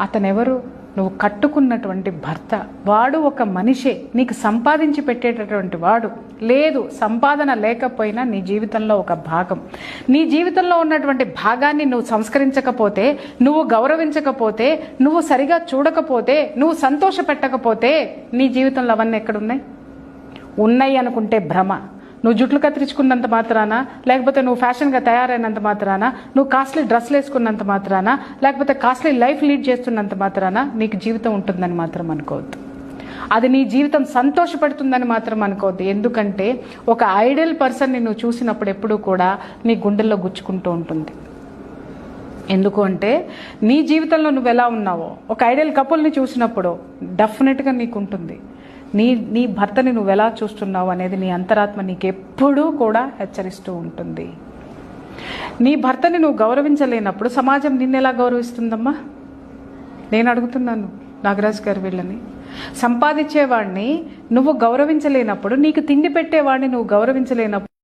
అతనెవరు? నువ్వు కట్టుకున్నటువంటి భర్త. వాడు ఒక మనిషే, నీకు సంపాదించి పెట్టేటటువంటి వాడు. లేదు, సంపాదన లేకపోయినా నీ జీవితంలో ఒక భాగం. నీ జీవితంలో ఉన్నటువంటి భాగాన్ని నువ్వు సంస్కరించకపోతే, నువ్వు గౌరవించకపోతే, నువ్వు సరిగా చూడకపోతే, నువ్వు సంతోష పెట్టకపోతే నీ జీవితంలో అవన్నీ ఎక్కడున్నాయి? ఉన్నాయి అనుకుంటే భ్రమ. నువ్వు జుట్లు కత్తిరించుకున్నంత మాత్రాన, లేకపోతే నువ్వు ఫ్యాషన్గా తయారైనంత మాత్రాన, నువ్వు కాస్ట్లీ డ్రెస్సులు వేసుకున్నంత మాత్రాన, లేకపోతే కాస్ట్లీ లైఫ్ లీడ్ చేస్తున్నంత మాత్రాన నీకు జీవితం ఉంటుందని మాత్రం అనుకోవద్దు. అది నీ జీవితం సంతోషపడుతుందని మాత్రం అనుకోవద్దు. ఎందుకంటే ఒక ఐడియల్ పర్సన్ని నువ్వు చూసినప్పుడు ఎప్పుడూ కూడా నీ గుండెల్లో గుచ్చుకుంటూ ఉంటుంది. ఎందుకు అంటే నీ జీవితంలో నువ్వు ఎలా ఉన్నావో ఒక ఐడియల్ కపుల్ని చూసినప్పుడు డెఫినెట్గా నీకు ఉంటుంది. నీ భర్తని నువ్వు ఎలా చూస్తున్నావు అనేది నీ అంతరాత్మ నీకు ఎప్పుడూ కూడా హెచ్చరిస్తూ ఉంటుంది. నీ భర్తని నువ్వు గౌరవించలేనప్పుడు సమాజం నిన్ను ఎలా గౌరవిస్తుందమ్మా? నేను అడుగుతున్నాను నాగరాజు గారు. వీళ్ళని సంపాదించేవాడిని నువ్వు గౌరవించలేనప్పుడు, నీకు తిండి పెట్టేవాడిని నువ్వు గౌరవించలేనప్పుడు